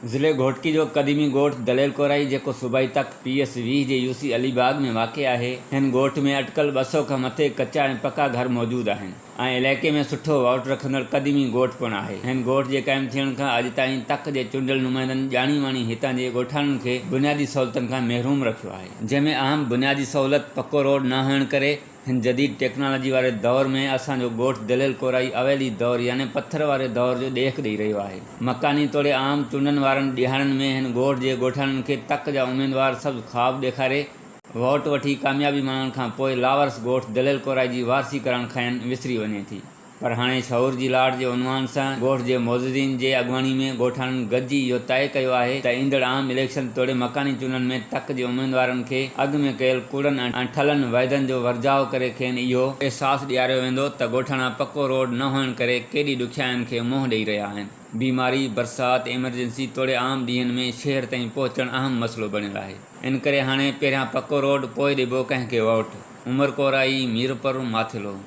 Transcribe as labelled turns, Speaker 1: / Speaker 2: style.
Speaker 1: ज़िले घोटकी जो क़दीमी ॻोठ दलेल कोराई जेको सूबाई तक PS20 जे यूसी अलीबाग में वाक़ आहे। हिन ॻोठ में अटकल 200 खां मथे कचा ऐं पका घर मौजूदु आहिनि ऐं इलाइक़े में सुठो वाउट रखंदड़ क़दीमी ॻोठ पिणु आहे। हिन ॻोठ जे क़ाइमु थियण खां अॼु ताईं तक जे चूंडियल नुमाइंदनि ॼाणी वाणी हितां जे ॻोठाणनि खे बुनियादी सहूलियतुनि खां महरूम रखियो आहे, जंहिंमें अहम बुनियादी सहूलियत पको रोड न हुअण करे हिन जदीद टेक्नोलॉजी वारे दौर में असांजो ॻोठ दलेल कोराई अवेली दौर यानी पत्थर वारे दौर जो ॾेख ॾेई रहियो आहे। मकानी तौरु आम चूंडनि वारनि ॾिहाड़नि में हिन ॻोठ जे ॻोठाणनि खे तक जा उमेदवार सभु ख़्वाब ॾेखारे वोट वठी कामयाबी माणण खां पोइ लावारस ॻोठ दलेल कोराई जी वारसी करणु खां विसरी वञे थी। पर हाणे शहूर जी लाड़ जे उनवान सां ॻोठ जे मौजूदीन जे अॻुवाणी में ॻोठाणनि गॾिजी इहो तइ कयो आहे त ईंदड़ आम इलेक्शन तोड़े मकानी चूंडनि में तक जे उमेदवारनि खे अॻु में कयल कूड़नि ऐं ठलनि वाइदनि जो वर्जाव करे खेनि इहो अहसासु ॾियारियो वेंदो त ॻोठाणा पको रोड न हुअण करे केॾी ॾुखियाईनि खे मुंहुं ॾेई रहिया आहिनि। बीमारी, बरसाति, एमरजेंसी तोड़े आम ॾींहंनि में शहर ताईं पहुचणु अहम मसइलो बणियलु आहे। इन करे हाणे पहिरियां पको रोड पोइ ॾिबो कंहिंखे वोट। उमर कोराई, मीरपुर, माथिलो।